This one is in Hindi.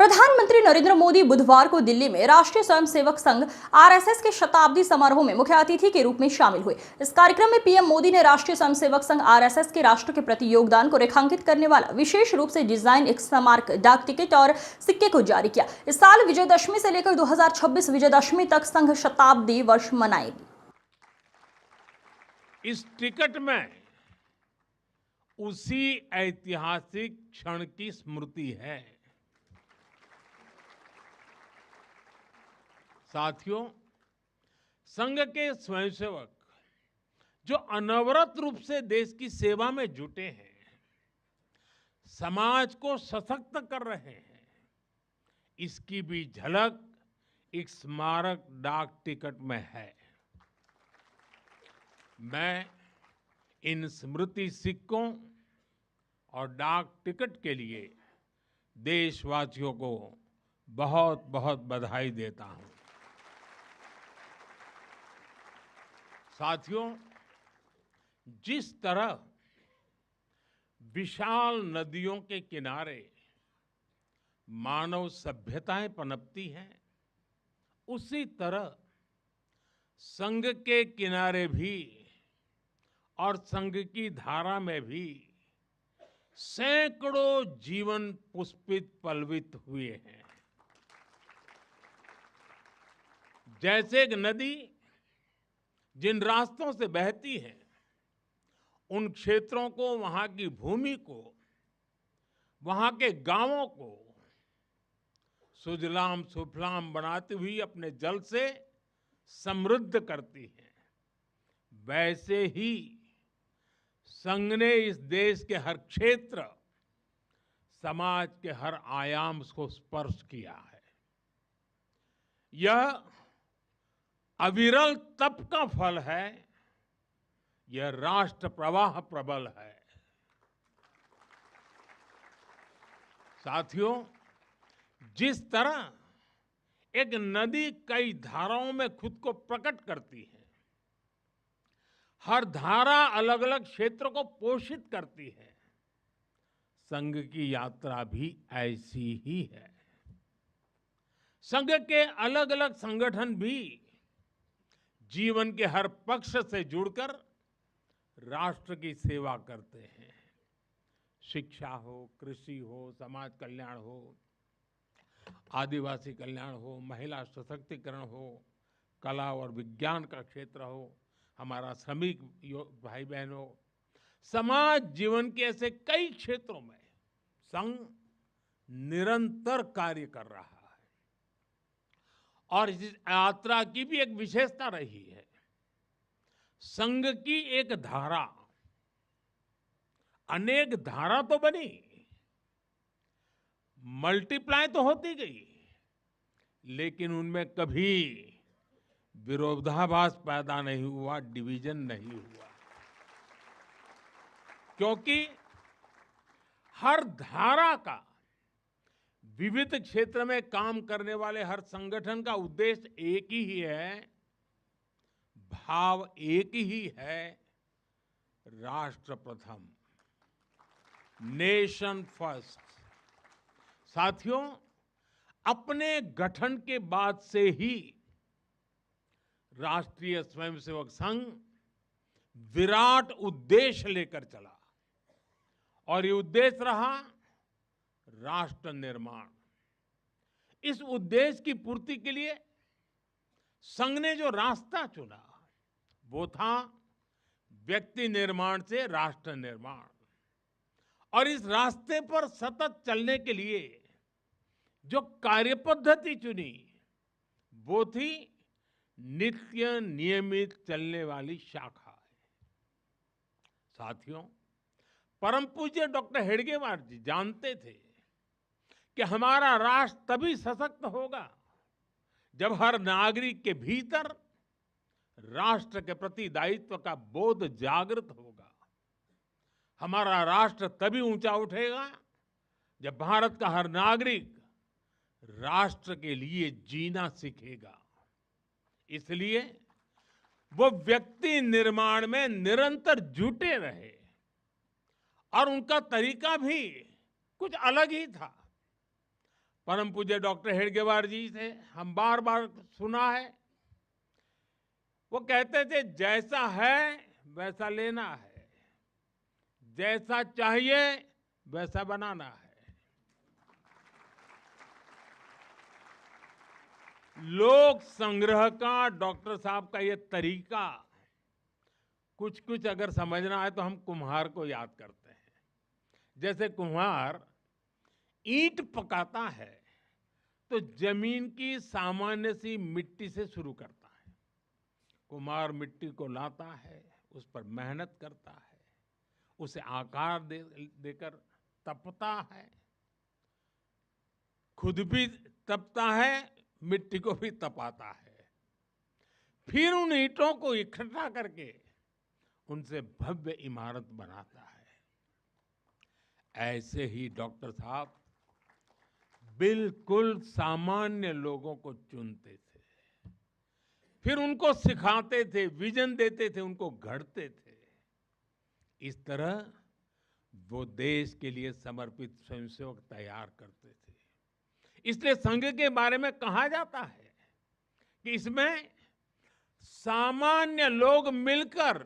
प्रधानमंत्री नरेंद्र मोदी बुधवार को दिल्ली में राष्ट्रीय स्वयंसेवक संघ आरएसएस के शताब्दी समारोह में मुख्य अतिथि के रूप में शामिल हुए। इस कार्यक्रम में पीएम मोदी ने राष्ट्रीय स्वयंसेवक संघ आरएसएस के राष्ट्र के प्रति योगदान को रेखांकित करने वाला विशेष रूप से डिजाइन एक स्मारक डाक टिकट और सिक्के को जारी किया। इस साल विजयदशमी से लेकर 2026 विजयदशमी तक संघ शताब्दी वर्ष मनाएगी। इस टिकट में उसी ऐतिहासिक क्षण की स्मृति है। साथियों, संघ के स्वयंसेवक जो अनवरत रूप से देश की सेवा में जुटे हैं, समाज को सशक्त कर रहे हैं, इसकी भी झलक एक स्मारक डाक टिकट में है। मैं इन स्मृति सिक्कों और डाक टिकट के लिए देशवासियों को बहुत बहुत बधाई देता हूं। साथियों, जिस तरह विशाल नदियों के किनारे मानव सभ्यताएं पनपती हैं, उसी तरह संघ के किनारे भी और संघ की धारा में भी सैकड़ों जीवन पुष्पित पल्वित हुए हैं। जैसे एक नदी जिन रास्तों से बहती है, उन क्षेत्रों को, वहां की भूमि को, वहां के गांवों को सुजलाम सुफलाम बनाती हुई अपने जल से समृद्ध करती है, वैसे ही संघ ने इस देश के हर क्षेत्र, समाज के हर आयाम को स्पर्श किया है। यह अविरल तप का फल है, यह राष्ट्र प्रवाह प्रबल है। साथियों, जिस तरह एक नदी कई धाराओं में खुद को प्रकट करती है, हर धारा अलग अलग क्षेत्र को पोषित करती है, संघ की यात्रा भी ऐसी ही है। संघ के अलग अलग संगठन भी जीवन के हर पक्ष से जुड़कर राष्ट्र की सेवा करते हैं। शिक्षा हो, कृषि हो, समाज कल्याण हो, आदिवासी कल्याण हो, महिला सशक्तिकरण हो, कला और विज्ञान का क्षेत्र हो, हमारा श्रमिक भाई बहनों, समाज जीवन के ऐसे कई क्षेत्रों में संघ निरंतर कार्य कर रहा है। और इस यात्रा की भी एक विशेषता रही है। संघ की एक धारा अनेक धारा तो बनी, मल्टीप्लाई तो होती गई, लेकिन उनमें कभी विरोधाभास पैदा नहीं हुआ, डिवीजन नहीं हुआ, क्योंकि हर धारा का, विविध क्षेत्र में काम करने वाले हर संगठन का उद्देश्य एक ही है, भाव एक ही है, राष्ट्र प्रथम, नेशन फर्स्ट। साथियों, अपने गठन के बाद से ही राष्ट्रीय स्वयंसेवक संघ विराट उद्देश्य लेकर चला, और ये उद्देश्य रहा राष्ट्र निर्माण। इस उद्देश्य की पूर्ति के लिए संघ ने जो रास्ता चुना, वो था व्यक्ति निर्माण से राष्ट्र निर्माण। और इस रास्ते पर सतत चलने के लिए जो कार्यपद्धति चुनी, वो थी नित्य नियमित चलने वाली शाखा। साथियों, परम पूज्य डॉक्टर हेडगेवार जी जानते थे कि हमारा राष्ट्र तभी सशक्त होगा जब हर नागरिक के भीतर राष्ट्र के प्रति दायित्व का बोध जागृत होगा। हमारा राष्ट्र तभी ऊंचा उठेगा जब भारत का हर नागरिक राष्ट्र के लिए जीना सीखेगा। इसलिए वो व्यक्ति निर्माण में निरंतर जुटे रहे, और उनका तरीका भी कुछ अलग ही था। परम पूज्य डॉक्टर हेडगेवार जी से हम बार बार सुना है। वो कहते थे जैसा है वैसा लेना है, जैसा चाहिए वैसा बनाना है। लोक संग्रह का डॉक्टर साहब का ये तरीका कुछ कुछ अगर समझना है तो हम कुम्हार को याद करते हैं। जैसे कुम्हार ईंट पकाता है तो जमीन की सामान्य सी मिट्टी से शुरू करता है। कुम्हार मिट्टी को लाता है, उस पर मेहनत करता है, उसे आकार देकर तपता है, खुद भी तपता है, मिट्टी को भी तपाता है, फिर उन ईंटों को इकट्ठा करके उनसे भव्य इमारत बनाता है। ऐसे ही डॉक्टर साहब बिल्कुल सामान्य लोगों को चुनते थे, फिर उनको सिखाते थे, विजन देते थे, उनको गढ़ते थे। इस तरह वो देश के लिए समर्पित स्वयंसेवक तैयार करते थे। इसलिए संघ के बारे में कहा जाता है कि इसमें सामान्य लोग मिलकर